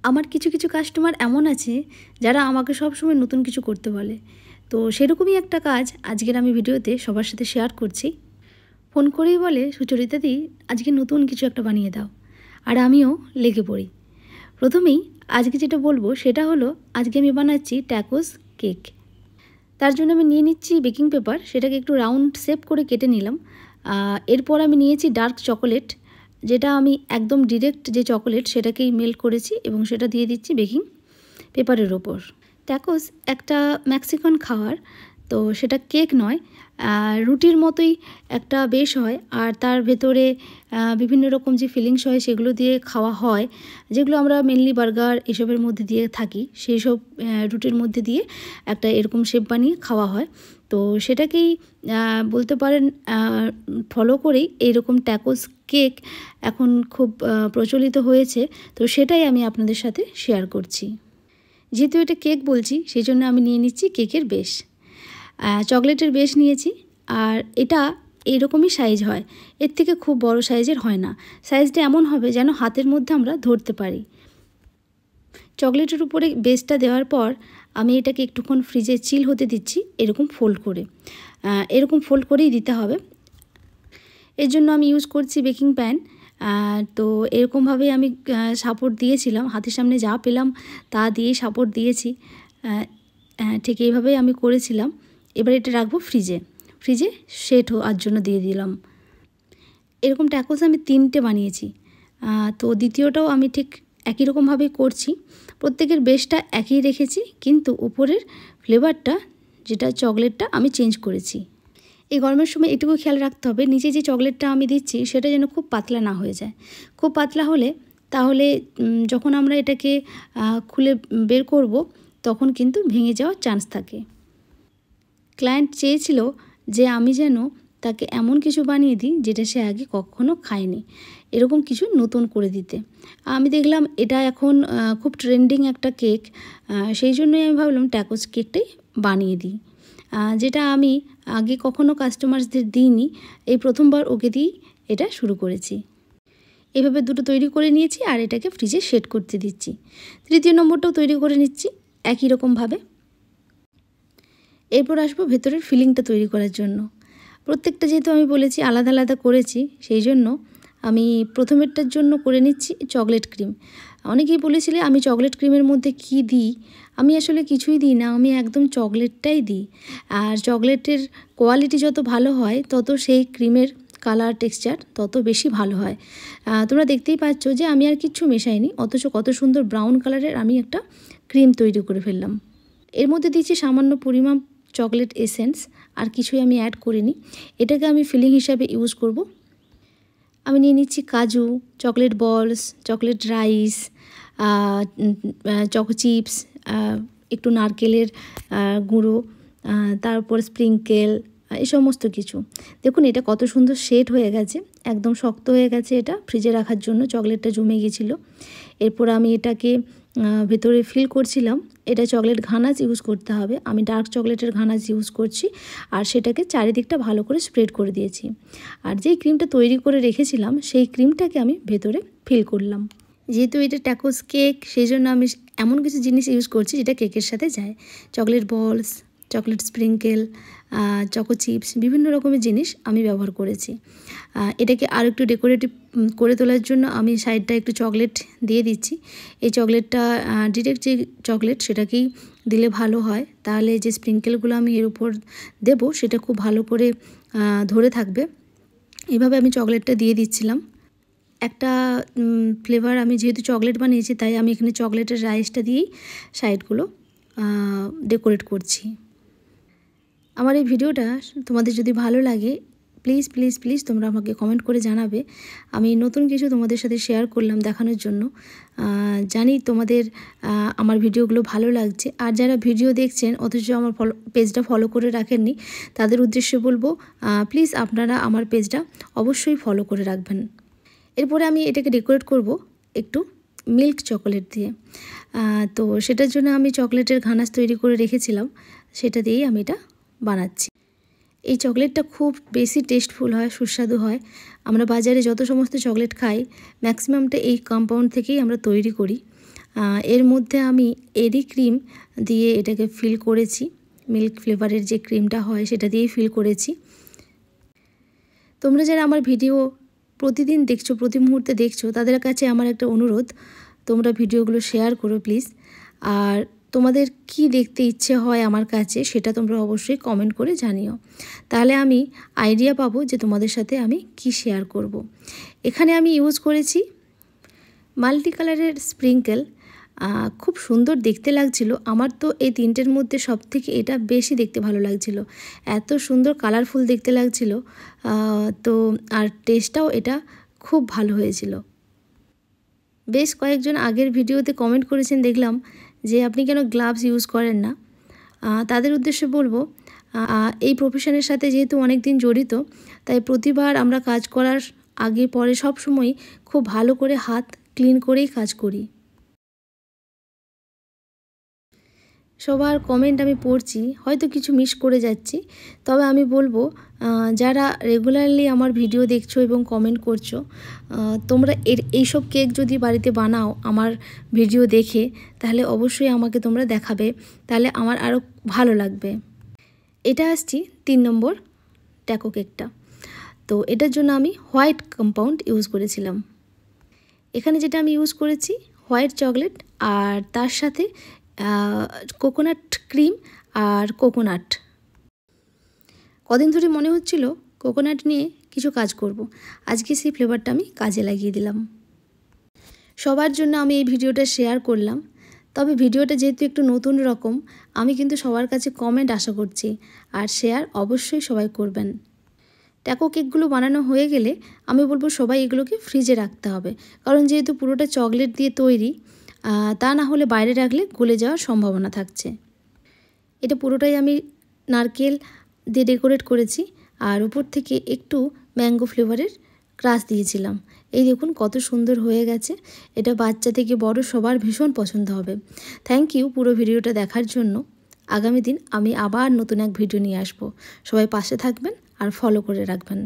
আমার কিছু কিছু কাস্টমার এমন আছে যারা আমাকে সবসময় নতুন কিছু করতে বলে। তো সেরকমই একটা কাজ আজকের আমি ভিডিওতে সবার সাথে শেয়ার করছি। ফোন করেই বলে, সুচরিতাদি আজকে নতুন কিছু একটা বানিয়ে দাও। আর আমিও লেগে পড়ি। প্রথমেই আজকে যেটা বলবো সেটা হলো, আজকে আমি বানাচ্ছি ট্যাকোস কেক। তার জন্য আমি নিয়ে নিচ্ছি বেকিং পেপার, সেটাকে একটু রাউন্ড শেপ করে কেটে নিলাম। এরপর আমি নিয়েছি ডার্ক চকোলেট, যেটা আমি একদম ডিরেক্ট যে চকোলেট সেটাকেই মেল্ট করেছি এবং সেটা দিয়ে দিচ্ছি বেকিং পেপারের ওপর। ট্যাকোস একটা মেক্সিকান খাবার, তো সেটা কেক নয়, রুটির মতোই একটা বেশ হয়। আর তার ভেতরে বিভিন্ন রকম যে ফিলিংস হয় সেগুলো দিয়ে খাওয়া হয়, যেগুলো আমরা মেনলি বার্গার এসবের মধ্যে দিয়ে থাকি, সেই সব রুটির মধ্যে দিয়ে একটা এরকম শেপ বানিয়ে খাওয়া হয়। তো সেটাকেই বলতে পারেন ফলো করেই এইরকম ট্যাকোস কেক এখন খুব প্রচলিত হয়েছে। তো সেটাই আমি আপনাদের সাথে শেয়ার করছি। যেহেতু এটা কেক বলছি, সেই জন্য আমি নিয়ে নিচ্ছি কেকের বেস। চকলেটের বেস নিয়েছি, আর এটা এইরকমই সাইজ হয়, এর থেকে খুব বড় সাইজের হয় না। সাইজটা এমন হবে যেন হাতের মধ্যে আমরা ধরতে পারি। চকলেটের উপরে বেসটা দেওয়ার পর আমি এটাকে একটুক্ষণ ফ্রিজে চিল হতে দিচ্ছি, এরকম ফোল্ড করে। এরকম ফোল্ড করেই দিতে হবে। এর জন্য আমি ইউজ করছি বেকিং প্যান। তো এরকমভাবে আমি সাপোর্ট দিয়েছিলাম, হাতের সামনে যা পেলাম তা দিয়েই সাপোর্ট দিয়েছি। ঠিক এইভাবেই আমি করেছিলাম। এবার এটা রাখবো ফ্রিজে সেট হওয়ার জন্য দিয়ে দিলাম। এরকম ট্যাকোস আমি 3টে বানিয়েছি। তো দ্বিতীয়টাও আমি ঠিক একই রকমভাবেই করছি। প্রত্যেকের বেসটা একই রেখেছি, কিন্তু উপরের ফ্লেভারটা যেটা চকলেটটা আমি চেঞ্জ করেছি। এই গরমের সময় এটুকু খেয়াল রাখতে হবে, নিচে যে চকলেটটা আমি দিচ্ছি সেটা যেন খুব পাতলা না হয়ে যায়। খুব পাতলা হলে তাহলে যখন আমরা এটাকে খুলে বের করব তখন কিন্তু ভেঙে যাওয়ার চান্স থাকে। ক্লায়েন্ট চেয়েছিল যে আমি যেন তাকে এমন কিছু বানিয়ে দিই যেটা সে আগে কখনো খায়নি, এরকম কিছু নতুন করে দিতে। আমি দেখলাম এটা এখন খুব ট্রেন্ডিং একটা কেক, সেই জন্যই আমি ভাবলাম ট্যাকোস কেকটাই বানিয়ে দিই, যেটা আমি আগে কখনো কাস্টমারসদের দিইনি। এই প্রথমবার ওকে দিই এটা শুরু করেছি। এইভাবে দুটো তৈরি করে নিয়েছি আর এটাকে ফ্রিজে সেট করতে দিচ্ছি। তৃতীয় নম্বরটাও তৈরি করে নিচ্ছি একই রকমভাবে। এরপর আসবো ভেতরের ফিলিংটা তৈরি করার জন্য। প্রত্যেকটা যেহেতু আমি বলেছি আলাদা আলাদা করেছি, সেই জন্য আমি প্রথমেরটার জন্য করে নিচ্ছি চকলেট ক্রিম। অনেকেই বলেছিলে আমি চকলেট ক্রিমের মধ্যে কি দিই। আমি আসলে কিছুই দিই না, আমি একদম চকলেটটাই দিই। আর চকলেটের কোয়ালিটি যত ভালো হয় তত সেই ক্রিমের কালার টেক্সচার তত বেশি ভালো হয়। তোমরা দেখতেই পাচ্ছ যে আমি আর কিচ্ছু মেশাইনি, অথচ কত সুন্দর ব্রাউন কালারের আমি একটা ক্রিম তৈরি করে ফেললাম। এর মধ্যে দিচ্ছি সামান্য পরিমাণ চকলেট এসেন্স, আর কিছুই আমি অ্যাড করিনি। এটাকে আমি ফিলিং হিসাবে ইউজ করব। আমি নিয়ে নিচ্ছি কাজু, চকলেট বলস, চকলেট রাইস, চকো চিপস, একটু নারকেলের গুঁড়ো, তারপর স্প্রিঙ্কেল, এই সমস্ত কিছু। দেখুন এটা কত সুন্দর শেড হয়ে গেছে, একদম শক্ত হয়ে গেছে। এটা ফ্রিজে রাখার জন্য চকলেটটা জমে গিয়েছিল। এরপর আমি এটাকে ভেতরে ফিল করছিলাম। এটা চকলেট ঘানাচ ইউজ করতে হবে, আমি ডার্ক চকলেটের ঘানাচ ইউজ করছি। আর সেটাকে চারিদিকটা ভালো করে স্প্রেড করে দিয়েছি। আর যেই ক্রিমটা তৈরি করে রেখেছিলাম সেই ক্রিমটাকে আমি ভেতরে ফিল করলাম। যেহেতু এটা ট্যাকোস কেক, সেই জন্য আমি এমন কিছু জিনিস ইউজ করছি যেটা কেকের সাথে যায়। চকলেট বলস, চকলেট স্প্রিঙ্কেল, চকো চিপস, বিভিন্ন রকমের জিনিস আমি ব্যবহার করেছি। এটাকে আর একটু ডেকোরেটিভ করে তোলার জন্য আমি সাইডটা একটু চকলেট দিয়ে দিচ্ছি। এই চকলেটটা ডিরেক্ট যে চকলেট সেটাকেই দিলে ভালো হয়, তাহলে যে স্প্রিঙ্কেলগুলো আমি এর উপর দেবো সেটা খুব ভালো করে ধরে থাকবে। এভাবে আমি চকলেটটা দিয়ে দিচ্ছিলাম। একটা ফ্লেভার, আমি যেহেতু চকলেট বানিয়েছি তাই আমি এখানে চকলেটের রাইসটা দিয়েই সাইডগুলো ডেকোরেট করছি। আমার এই ভিডিওটা তোমাদের যদি ভালো লাগে প্লিজ প্লিজ প্লিজ তোমরা আমাকে কমেন্ট করে জানাবে। আমি নতুন কিছু তোমাদের সাথে শেয়ার করলাম দেখানোর জন্য। জানি তোমাদের আমার ভিডিওগুলো ভালো লাগছে। আর যারা ভিডিও দেখছেন অথচ আমার পেজটা ফলো করে রাখেননি, তাদের উদ্দেশ্যে বলবো প্লিজ আপনারা আমার পেজটা অবশ্যই ফলো করে রাখবেন। এরপরে আমি এটাকে ডেকোরেট করব একটু মিল্ক চকোলেট দিয়ে। তো সেটার জন্য আমি চকলেটের ঘানাচ তৈরি করে রেখেছিলাম, সেটা দিয়েই আমি এটা বানাচ্ছি। এই চকলেটটা খুব বেশি টেস্টফুল হয়, সুস্বাদু হয়। আমরা বাজারে যত সমস্ত চকলেট খাই ম্যাক্সিমামটা এই কম্পাউন্ড থেকেই আমরা তৈরি করি। এর মধ্যে আমি এরি ক্রিম দিয়ে এটাকে ফিল করেছি। মিল্ক ফ্লেভারের যে ক্রিমটা হয় সেটা দিয়েই ফিল করেছি। তোমরা যারা আমার ভিডিও প্রতিদিন দেখছো, প্রতি মুহূর্তে দেখছো, তাদের কাছে আমার একটা অনুরোধ, তোমরা ভিডিওগুলো শেয়ার করো প্লিজ। আর তোমাদের কি দেখতে ইচ্ছে হয় আমার কাছে সেটা তোমরা অবশ্যই কমেন্ট করে জানিও, তাহলে আমি আইডিয়া পাবো যে তোমাদের সাথে আমি কি শেয়ার করব। এখানে আমি ইউজ করেছি মাল্টি কালারের স্প্রিঙ্কেল। খুব সুন্দর দেখতে লাগছিল। আমার তো এই তিনটের মধ্যে সব থেকে এটা বেশি দেখতে ভালো লাগছিল, এত সুন্দর কালারফুল দেখতে লাগছিল। তো আর টেস্টটাও এটা খুব ভালো হয়েছিল। বেশ কয়েকজন আগের ভিডিওতে কমেন্ট করেছেন দেখলাম যে আপনি কেন গ্লাভস ইউজ করেন না। তাদের উদ্দেশ্যে বলবো, এই প্রফেশনের সাথে যেহেতু অনেক দিন জড়িত, তাই প্রতিবার আমরা কাজ করার আগে পরে সব সময় খুব ভালো করে হাত ক্লিন করেই কাজ করি। সবার কমেন্ট আমি পড়ছি, হয়তো কিছু মিস করে যাচ্ছি, তবে আমি বলবো যারা রেগুলারলি আমার ভিডিও দেখছো এবং কমেন্ট করছো, তোমরা এইসব কেক যদি বাড়িতে বানাও আমার ভিডিও দেখে, তাহলে অবশ্যই আমাকে তোমরা দেখাবে, তাহলে আমার আরও ভালো লাগবে। এটা আসছি 3 নম্বর ট্যাকো কেকটা। তো এটার জন্য আমি হোয়াইট কম্পাউন্ড ইউজ করেছিলাম। এখানে যেটা আমি ইউজ করেছি হোয়াইট চকলেট, আর তার সাথে কোকোনাট ক্রিম আর কোকোনাট। কদিন ধরে মনে হচ্ছিল কোকোনাট নিয়ে কিছু কাজ করব, আজকে সেই ফ্লেভারটা আমি কাজে লাগিয়ে দিলাম। সবার জন্য আমি এই ভিডিওটা শেয়ার করলাম, তবে ভিডিওটা যেহেতু একটু নতুন রকম, আমি কিন্তু সবার কাছে কমেন্ট আশা করছি, আর শেয়ার অবশ্যই সবাই করবেন। ট্যাকো কেকগুলো বানানো হয়ে গেলে আমি বলবো সবাই এগুলোকে ফ্রিজে রাখতে হবে, কারণ যেহেতু পুরোটা চকলেট দিয়ে তৈরি, তা না হলে বাইরে রাখলে গলে যাওয়ার সম্ভাবনা থাকছে। এটা পুরোটাই আমি নারকেল দিয়ে ডেকোরেট করেছি, আর উপর থেকে একটু ম্যাঙ্গো ফ্লেভারের ক্রাশ দিয়েছিলাম। এই দেখুন কত সুন্দর হয়ে গেছে। এটা বাচ্চা থেকে বড় সবার ভীষণ পছন্দ হবে। থ্যাংক ইউ পুরো ভিডিওটা দেখার জন্য। আগামী দিন আমি আবার নতুন এক ভিডিও নিয়ে আসবো। সবাই পাশে থাকবেন আর ফলো করে রাখবেন।